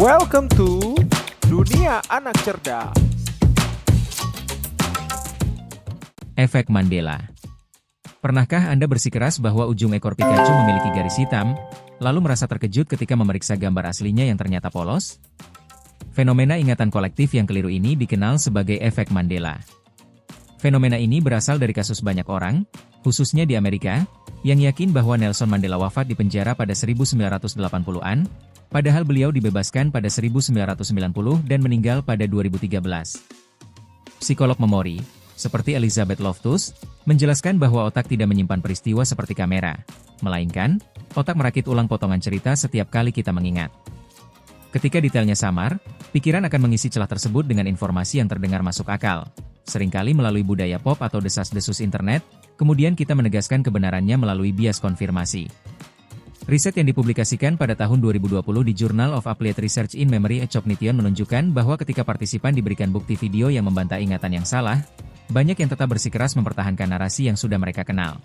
Welcome to Dunia Anak Cerdas. Efek Mandela. Pernahkah Anda bersikeras bahwa ujung ekor Pikachu memiliki garis hitam, lalu merasa terkejut ketika memeriksa gambar aslinya yang ternyata polos? Fenomena ingatan kolektif yang keliru ini dikenal sebagai efek Mandela. Fenomena ini berasal dari kasus banyak orang, khususnya di Amerika, yang yakin bahwa Nelson Mandela wafat di penjara pada 1980-an, padahal beliau dibebaskan pada 1990 dan meninggal pada 2013. Psikolog memori, seperti Elizabeth Loftus, menjelaskan bahwa otak tidak menyimpan peristiwa seperti kamera, melainkan, otak merakit ulang potongan cerita setiap kali kita mengingat. Ketika detailnya samar, pikiran akan mengisi celah tersebut dengan informasi yang terdengar masuk akal, seringkali melalui budaya pop atau desas-desus internet, kemudian kita menegaskan kebenarannya melalui bias konfirmasi. Riset yang dipublikasikan pada tahun 2020 di Journal of Applied Research in Memory and Cognition menunjukkan bahwa ketika partisipan diberikan bukti video yang membantah ingatan yang salah, banyak yang tetap bersikeras mempertahankan narasi yang sudah mereka kenal.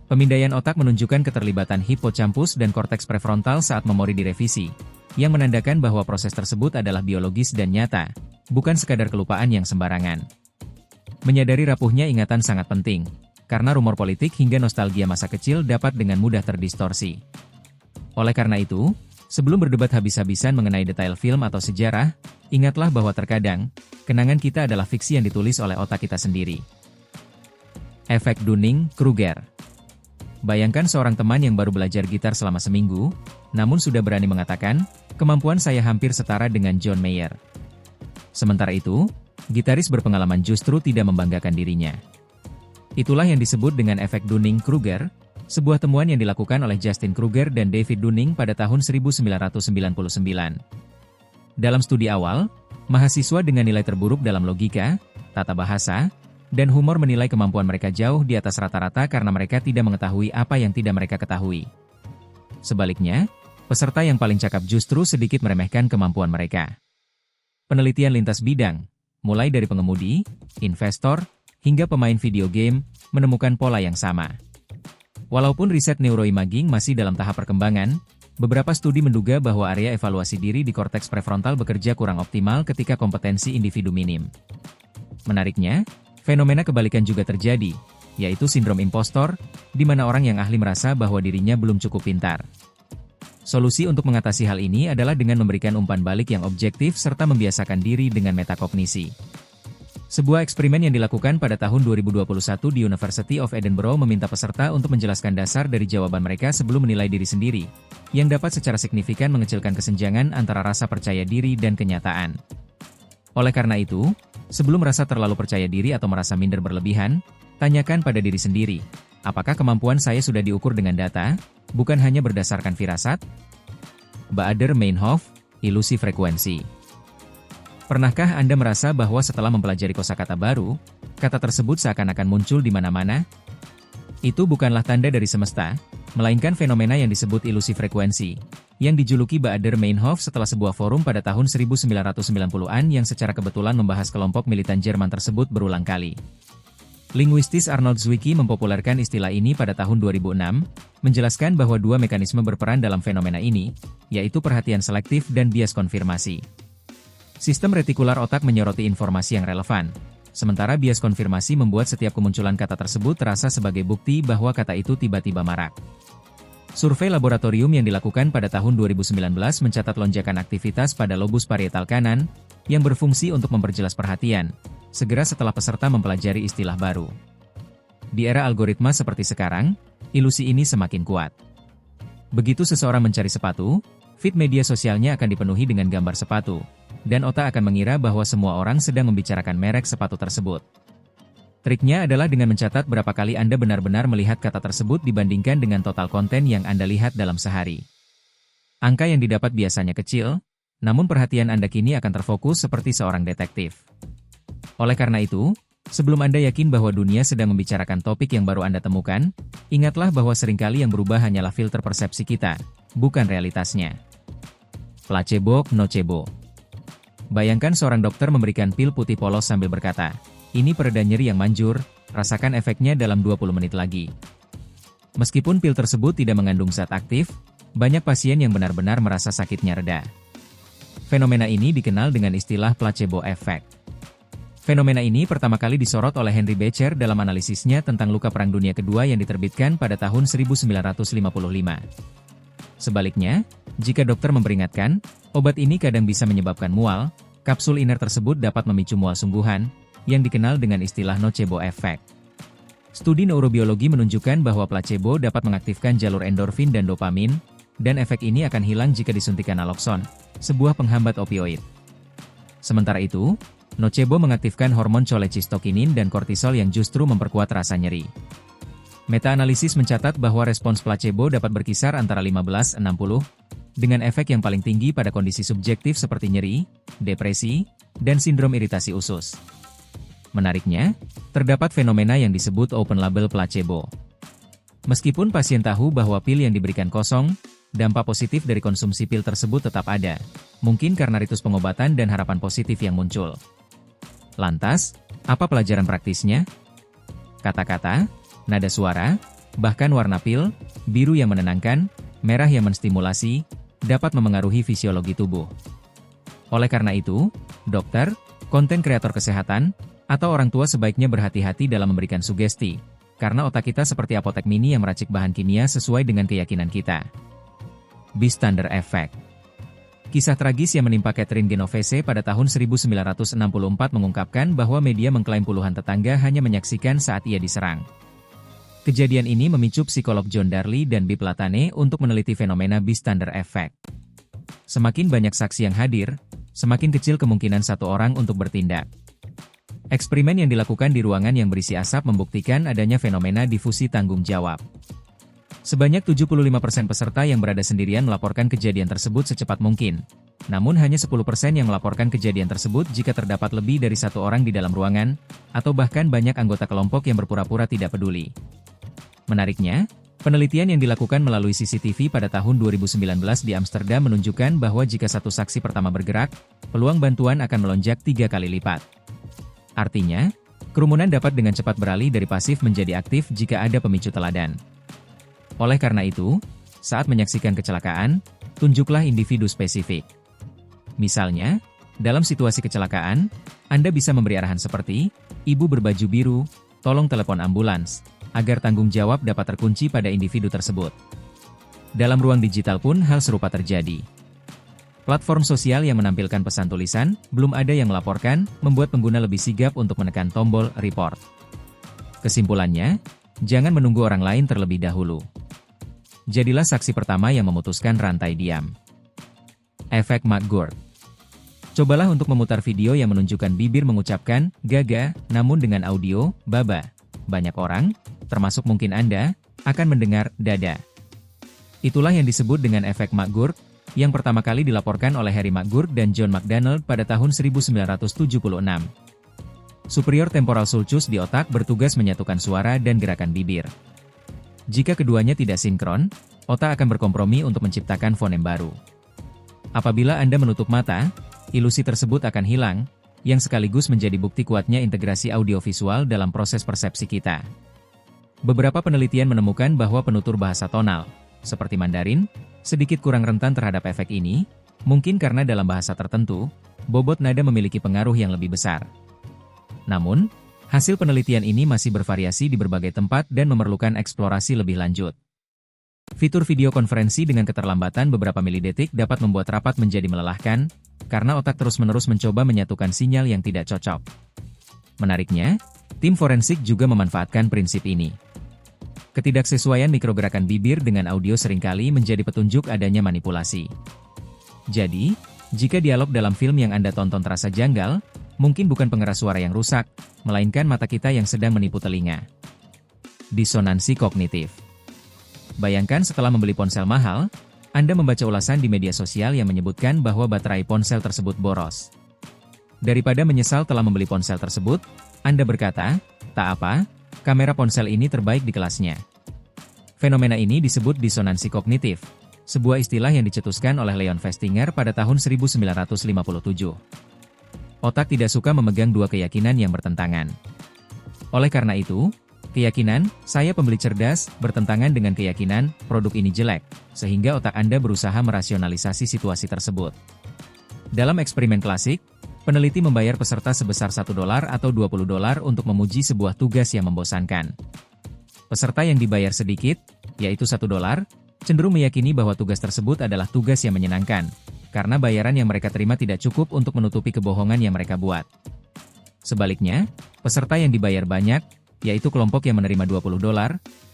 Pemindaian otak menunjukkan keterlibatan hipocampus dan korteks prefrontal saat memori direvisi, yang menandakan bahwa proses tersebut adalah biologis dan nyata, bukan sekadar kelupaan yang sembarangan. Menyadari rapuhnya ingatan sangat penting, karena rumor politik hingga nostalgia masa kecil dapat dengan mudah terdistorsi. Oleh karena itu, sebelum berdebat habis-habisan mengenai detail film atau sejarah, ingatlah bahwa terkadang, kenangan kita adalah fiksi yang ditulis oleh otak kita sendiri. Efek Dunning-Kruger. Bayangkan seorang teman yang baru belajar gitar selama seminggu, namun sudah berani mengatakan, kemampuan saya hampir setara dengan John Mayer. Sementara itu, gitaris berpengalaman justru tidak membanggakan dirinya. Itulah yang disebut dengan efek Dunning-Kruger, sebuah temuan yang dilakukan oleh Justin Kruger dan David Dunning pada tahun 1999. Dalam studi awal, mahasiswa dengan nilai terburuk dalam logika, tata bahasa, dan humor menilai kemampuan mereka jauh di atas rata-rata karena mereka tidak mengetahui apa yang tidak mereka ketahui. Sebaliknya, peserta yang paling cakap justru sedikit meremehkan kemampuan mereka. Penelitian lintas bidang, mulai dari pengemudi, investor, hingga pemain video game, menemukan pola yang sama. Walaupun riset neuroimaging masih dalam tahap perkembangan, beberapa studi menduga bahwa area evaluasi diri di korteks prefrontal bekerja kurang optimal ketika kompetensi individu minim. Menariknya, fenomena kebalikan juga terjadi, yaitu sindrom impostor, di mana orang yang ahli merasa bahwa dirinya belum cukup pintar. Solusi untuk mengatasi hal ini adalah dengan memberikan umpan balik yang objektif serta membiasakan diri dengan metakognisi. Sebuah eksperimen yang dilakukan pada tahun 2021 di University of Edinburgh meminta peserta untuk menjelaskan dasar dari jawaban mereka sebelum menilai diri sendiri, yang dapat secara signifikan mengecilkan kesenjangan antara rasa percaya diri dan kenyataan. Oleh karena itu, sebelum merasa terlalu percaya diri atau merasa minder berlebihan, tanyakan pada diri sendiri, apakah kemampuan saya sudah diukur dengan data, bukan hanya berdasarkan firasat? Baader-Meinhof, ilusi frekuensi. Pernahkah Anda merasa bahwa setelah mempelajari kosakata baru, kata tersebut seakan-akan muncul di mana-mana? Itu bukanlah tanda dari semesta, melainkan fenomena yang disebut ilusi frekuensi, yang dijuluki Baader-Meinhof setelah sebuah forum pada tahun 1990-an yang secara kebetulan membahas kelompok militan Jerman tersebut berulang kali. Linguistis Arnold Zwicky mempopulerkan istilah ini pada tahun 2006, menjelaskan bahwa dua mekanisme berperan dalam fenomena ini, yaitu perhatian selektif dan bias konfirmasi. Sistem retikular otak menyoroti informasi yang relevan, sementara bias konfirmasi membuat setiap kemunculan kata tersebut terasa sebagai bukti bahwa kata itu tiba-tiba marak. Survei laboratorium yang dilakukan pada tahun 2019 mencatat lonjakan aktivitas pada lobus parietal kanan, yang berfungsi untuk memperjelas perhatian, segera setelah peserta mempelajari istilah baru. Di era algoritma seperti sekarang, ilusi ini semakin kuat. Begitu seseorang mencari sepatu, feed media sosialnya akan dipenuhi dengan gambar sepatu, dan otak akan mengira bahwa semua orang sedang membicarakan merek sepatu tersebut. Triknya adalah dengan mencatat berapa kali Anda benar-benar melihat kata tersebut dibandingkan dengan total konten yang Anda lihat dalam sehari. Angka yang didapat biasanya kecil, namun perhatian Anda kini akan terfokus seperti seorang detektif. Oleh karena itu, sebelum Anda yakin bahwa dunia sedang membicarakan topik yang baru Anda temukan, ingatlah bahwa seringkali yang berubah hanyalah filter persepsi kita, bukan realitasnya. Placebo-nocebo. Bayangkan seorang dokter memberikan pil putih polos sambil berkata, ini pereda nyeri yang manjur, rasakan efeknya dalam 20 menit lagi. Meskipun pil tersebut tidak mengandung zat aktif, banyak pasien yang benar-benar merasa sakitnya reda. Fenomena ini dikenal dengan istilah placebo effect. Fenomena ini pertama kali disorot oleh Henry Becher dalam analisisnya tentang luka Perang Dunia Kedua yang diterbitkan pada tahun 1955. Sebaliknya, jika dokter memperingatkan, obat ini kadang bisa menyebabkan mual, kapsul iner tersebut dapat memicu mual sungguhan, yang dikenal dengan istilah nocebo effect. Studi neurobiologi menunjukkan bahwa placebo dapat mengaktifkan jalur endorfin dan dopamin, dan efek ini akan hilang jika disuntikan nalokson, sebuah penghambat opioid. Sementara itu, nocebo mengaktifkan hormon cholecystokinin dan kortisol yang justru memperkuat rasa nyeri. Meta-analisis mencatat bahwa respons placebo dapat berkisar antara 15-60, dengan efek yang paling tinggi pada kondisi subjektif seperti nyeri, depresi, dan sindrom iritasi usus. Menariknya, terdapat fenomena yang disebut open label placebo. Meskipun pasien tahu bahwa pil yang diberikan kosong, dampak positif dari konsumsi pil tersebut tetap ada, mungkin karena ritus pengobatan dan harapan positif yang muncul. Lantas, apa pelajaran praktisnya? Kata-kata, nada suara, bahkan warna pil, biru yang menenangkan, merah yang menstimulasi, dapat memengaruhi fisiologi tubuh. Oleh karena itu, dokter, konten kreator kesehatan, atau orang tua sebaiknya berhati-hati dalam memberikan sugesti, karena otak kita seperti apotek mini yang meracik bahan kimia sesuai dengan keyakinan kita. Bystander Effect. Kisah tragis yang menimpa Catherine Genovese pada tahun 1964 mengungkapkan bahwa media mengklaim puluhan tetangga hanya menyaksikan saat ia diserang. Kejadian ini memicu psikolog John Darley dan Bill Platane untuk meneliti fenomena bystander effect. Semakin banyak saksi yang hadir, semakin kecil kemungkinan satu orang untuk bertindak. Eksperimen yang dilakukan di ruangan yang berisi asap membuktikan adanya fenomena difusi tanggung jawab. Sebanyak 75% peserta yang berada sendirian melaporkan kejadian tersebut secepat mungkin. Namun hanya 10% yang melaporkan kejadian tersebut jika terdapat lebih dari satu orang di dalam ruangan, atau bahkan banyak anggota kelompok yang berpura-pura tidak peduli. Menariknya, penelitian yang dilakukan melalui CCTV pada tahun 2019 di Amsterdam menunjukkan bahwa jika satu saksi pertama bergerak, peluang bantuan akan melonjak 3 kali lipat. Artinya, kerumunan dapat dengan cepat beralih dari pasif menjadi aktif jika ada pemicu teladan. Oleh karena itu, saat menyaksikan kecelakaan, tunjuklah individu spesifik. Misalnya, dalam situasi kecelakaan, Anda bisa memberi arahan seperti, "Ibu berbaju biru, tolong telepon ambulans," agar tanggung jawab dapat terkunci pada individu tersebut. Dalam ruang digital pun hal serupa terjadi. Platform sosial yang menampilkan pesan tulisan, "Belum ada yang melaporkan," membuat pengguna lebih sigap untuk menekan tombol report. Kesimpulannya, jangan menunggu orang lain terlebih dahulu. Jadilah saksi pertama yang memutuskan rantai diam. Efek McGurk. Cobalah untuk memutar video yang menunjukkan bibir mengucapkan "gaga", namun dengan audio "baba". Banyak orang, termasuk mungkin Anda, akan mendengar "dada". Itulah yang disebut dengan efek McGurk, yang pertama kali dilaporkan oleh Harry McGurk dan John McDonald pada tahun 1976. Superior temporal sulcus di otak bertugas menyatukan suara dan gerakan bibir. Jika keduanya tidak sinkron, otak akan berkompromi untuk menciptakan fonem baru. Apabila Anda menutup mata, ilusi tersebut akan hilang, yang sekaligus menjadi bukti kuatnya integrasi audiovisual dalam proses persepsi kita. Beberapa penelitian menemukan bahwa penutur bahasa tonal, seperti Mandarin, sedikit kurang rentan terhadap efek ini, mungkin karena dalam bahasa tertentu, bobot nada memiliki pengaruh yang lebih besar. Namun, hasil penelitian ini masih bervariasi di berbagai tempat dan memerlukan eksplorasi lebih lanjut. Fitur video konferensi dengan keterlambatan beberapa milidetik dapat membuat rapat menjadi melelahkan, karena otak terus-menerus mencoba menyatukan sinyal yang tidak cocok. Menariknya, tim forensik juga memanfaatkan prinsip ini. Ketidaksesuaian mikrogerakan bibir dengan audio seringkali menjadi petunjuk adanya manipulasi. Jadi, jika dialog dalam film yang Anda tonton terasa janggal, mungkin bukan pengeras suara yang rusak, melainkan mata kita yang sedang menipu telinga. Disonansi kognitif. Bayangkan setelah membeli ponsel mahal, Anda membaca ulasan di media sosial yang menyebutkan bahwa baterai ponsel tersebut boros. Daripada menyesal telah membeli ponsel tersebut, Anda berkata, "Tak apa, kamera ponsel ini terbaik di kelasnya." Fenomena ini disebut disonansi kognitif, sebuah istilah yang dicetuskan oleh Leon Festinger pada tahun 1957. Otak tidak suka memegang dua keyakinan yang bertentangan. Oleh karena itu, keyakinan, "saya pembeli cerdas," bertentangan dengan keyakinan, "produk ini jelek," sehingga otak Anda berusaha merasionalisasi situasi tersebut. Dalam eksperimen klasik, peneliti membayar peserta sebesar $1 atau $20 untuk memuji sebuah tugas yang membosankan. Peserta yang dibayar sedikit, yaitu $1, cenderung meyakini bahwa tugas tersebut adalah tugas yang menyenangkan, karena bayaran yang mereka terima tidak cukup untuk menutupi kebohongan yang mereka buat. Sebaliknya, peserta yang dibayar banyak, yaitu kelompok yang menerima $20,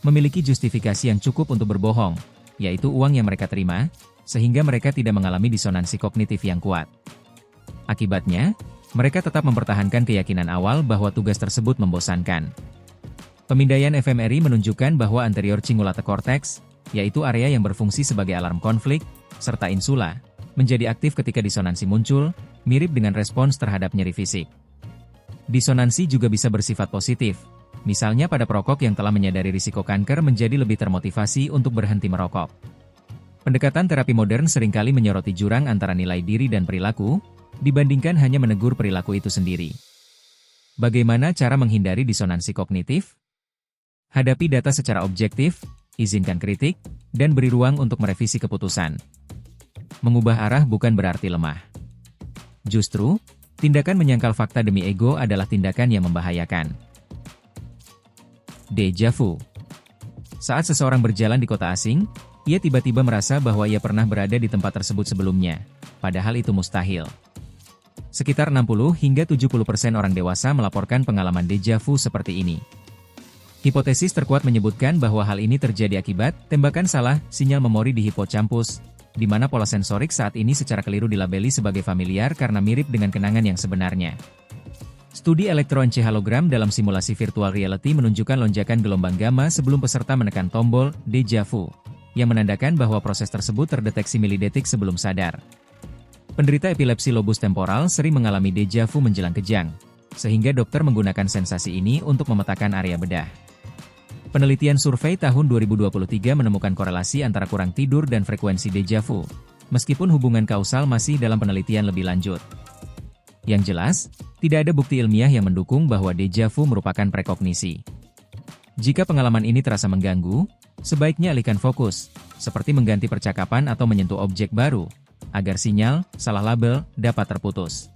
memiliki justifikasi yang cukup untuk berbohong, yaitu uang yang mereka terima, sehingga mereka tidak mengalami disonansi kognitif yang kuat. Akibatnya, mereka tetap mempertahankan keyakinan awal bahwa tugas tersebut membosankan. Pemindaian fMRI menunjukkan bahwa anterior cingulate cortex, yaitu area yang berfungsi sebagai alarm konflik, serta insula, menjadi aktif ketika disonansi muncul, mirip dengan respons terhadap nyeri fisik. Disonansi juga bisa bersifat positif, misalnya pada perokok yang telah menyadari risiko kanker menjadi lebih termotivasi untuk berhenti merokok. Pendekatan terapi modern seringkali menyoroti jurang antara nilai diri dan perilaku, dibandingkan hanya menegur perilaku itu sendiri. Bagaimana cara menghindari disonansi kognitif? Hadapi data secara objektif, izinkan kritik, dan beri ruang untuk merevisi keputusan. Mengubah arah bukan berarti lemah. Justru, tindakan menyangkal fakta demi ego adalah tindakan yang membahayakan. Deja vu. Saat seseorang berjalan di kota asing, ia tiba-tiba merasa bahwa ia pernah berada di tempat tersebut sebelumnya, padahal itu mustahil. Sekitar 60 hingga 70% orang dewasa melaporkan pengalaman deja vu seperti ini. Hipotesis terkuat menyebutkan bahwa hal ini terjadi akibat tembakan salah sinyal memori di hipocampus, di mana pola sensorik saat ini secara keliru dilabeli sebagai familiar karena mirip dengan kenangan yang sebenarnya. Studi elektroencefalogram dalam simulasi virtual reality menunjukkan lonjakan gelombang gamma sebelum peserta menekan tombol deja vu, yang menandakan bahwa proses tersebut terdeteksi milidetik sebelum sadar. Penderita epilepsi lobus temporal sering mengalami deja vu menjelang kejang, sehingga dokter menggunakan sensasi ini untuk memetakan area bedah. Penelitian survei tahun 2023 menemukan korelasi antara kurang tidur dan frekuensi deja vu, meskipun hubungan kausal masih dalam penelitian lebih lanjut. Yang jelas, tidak ada bukti ilmiah yang mendukung bahwa deja vu merupakan prekognisi. Jika pengalaman ini terasa mengganggu, sebaiknya alihkan fokus, seperti mengganti percakapan atau menyentuh objek baru, agar sinyal, salah label, dapat terputus.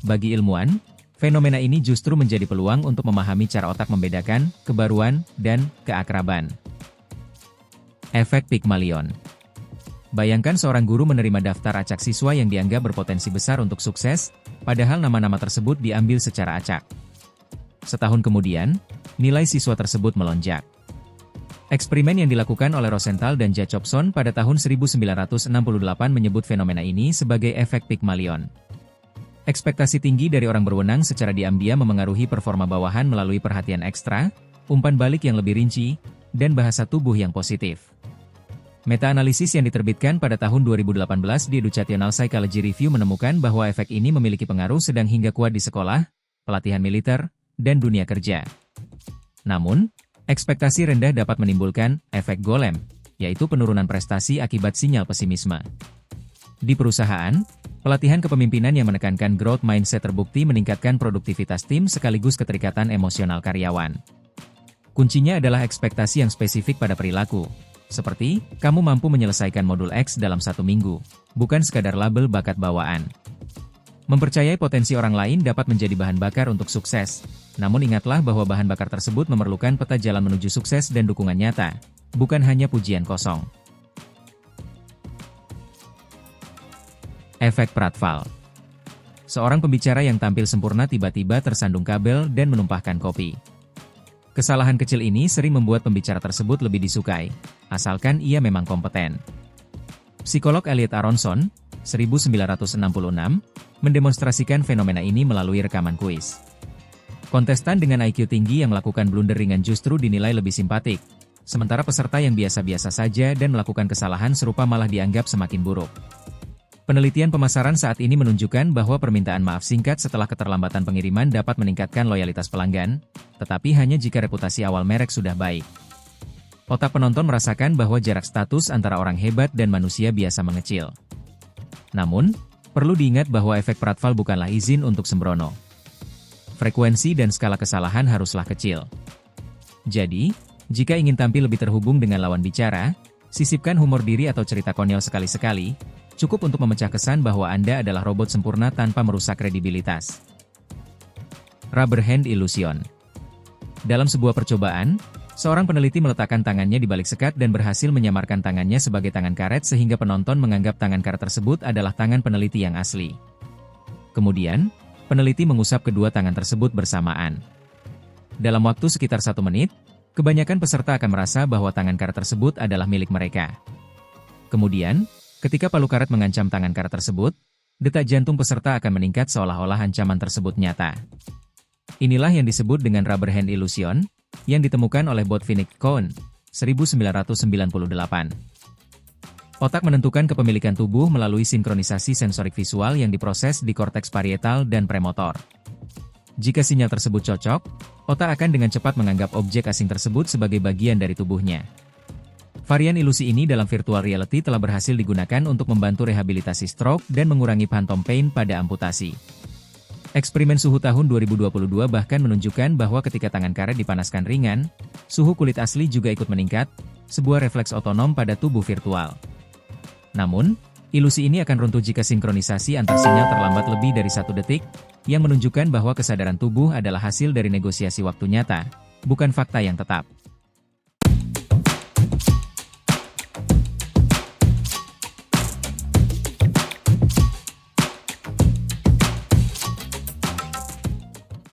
Bagi ilmuwan, fenomena ini justru menjadi peluang untuk memahami cara otak membedakan kebaruan dan keakraban. Efek Pygmalion. Bayangkan seorang guru menerima daftar acak siswa yang dianggap berpotensi besar untuk sukses, padahal nama-nama tersebut diambil secara acak. Setahun kemudian, nilai siswa tersebut melonjak. Eksperimen yang dilakukan oleh Rosenthal dan Jacobson pada tahun 1968 menyebut fenomena ini sebagai efek Pygmalion. Ekspektasi tinggi dari orang berwenang secara diam-diam memengaruhi performa bawahan melalui perhatian ekstra, umpan balik yang lebih rinci, dan bahasa tubuh yang positif. Meta-analisis yang diterbitkan pada tahun 2018 di Educational Psychology Review menemukan bahwa efek ini memiliki pengaruh sedang hingga kuat di sekolah, pelatihan militer, dan dunia kerja. Namun, ekspektasi rendah dapat menimbulkan efek golem, yaitu penurunan prestasi akibat sinyal pesimisme. Di perusahaan, pelatihan kepemimpinan yang menekankan growth mindset terbukti meningkatkan produktivitas tim sekaligus keterikatan emosional karyawan. Kuncinya adalah ekspektasi yang spesifik pada perilaku, seperti, kamu mampu menyelesaikan modul X dalam 1 minggu, bukan sekadar label bakat bawaan. Mempercayai potensi orang lain dapat menjadi bahan bakar untuk sukses, namun ingatlah bahwa bahan bakar tersebut memerlukan peta jalan menuju sukses dan dukungan nyata, bukan hanya pujian kosong. Efek Pratfall. Seorang pembicara yang tampil sempurna tiba-tiba tersandung kabel dan menumpahkan kopi. Kesalahan kecil ini sering membuat pembicara tersebut lebih disukai, asalkan ia memang kompeten. Psikolog Elliot Aronson, 1966, mendemonstrasikan fenomena ini melalui rekaman kuis. Kontestan dengan IQ tinggi yang melakukan blunder ringan justru dinilai lebih simpatik, sementara peserta yang biasa-biasa saja dan melakukan kesalahan serupa malah dianggap semakin buruk. Penelitian pemasaran saat ini menunjukkan bahwa permintaan maaf singkat setelah keterlambatan pengiriman dapat meningkatkan loyalitas pelanggan, tetapi hanya jika reputasi awal merek sudah baik. Otak penonton merasakan bahwa jarak status antara orang hebat dan manusia biasa mengecil. Namun, perlu diingat bahwa efek Pratfall bukanlah izin untuk sembrono. Frekuensi dan skala kesalahan haruslah kecil. Jadi, jika ingin tampil lebih terhubung dengan lawan bicara, sisipkan humor diri atau cerita konyol sekali-sekali, cukup untuk memecah kesan bahwa Anda adalah robot sempurna tanpa merusak kredibilitas. Rubber Hand Illusion. Dalam sebuah percobaan, seorang peneliti meletakkan tangannya di balik sekat dan berhasil menyamarkan tangannya sebagai tangan karet sehingga penonton menganggap tangan karet tersebut adalah tangan peneliti yang asli. Kemudian, peneliti mengusap kedua tangan tersebut bersamaan. Dalam waktu sekitar 1 menit, kebanyakan peserta akan merasa bahwa tangan karet tersebut adalah milik mereka. Kemudian, ketika palu karet mengancam tangan karet tersebut, detak jantung peserta akan meningkat seolah-olah ancaman tersebut nyata. Inilah yang disebut dengan rubber hand illusion, yang ditemukan oleh Botvinnik Kohn, 1998. Otak menentukan kepemilikan tubuh melalui sinkronisasi sensorik visual yang diproses di korteks parietal dan premotor. Jika sinyal tersebut cocok, otak akan dengan cepat menganggap objek asing tersebut sebagai bagian dari tubuhnya. Varian ilusi ini dalam virtual reality telah berhasil digunakan untuk membantu rehabilitasi stroke dan mengurangi phantom pain pada amputasi. Eksperimen suhu tahun 2022 bahkan menunjukkan bahwa ketika tangan karet dipanaskan ringan, suhu kulit asli juga ikut meningkat, sebuah refleks otonom pada tubuh virtual. Namun, ilusi ini akan runtuh jika sinkronisasi antar sinyal terlambat lebih dari 1 detik, yang menunjukkan bahwa kesadaran tubuh adalah hasil dari negosiasi waktu nyata, bukan fakta yang tetap.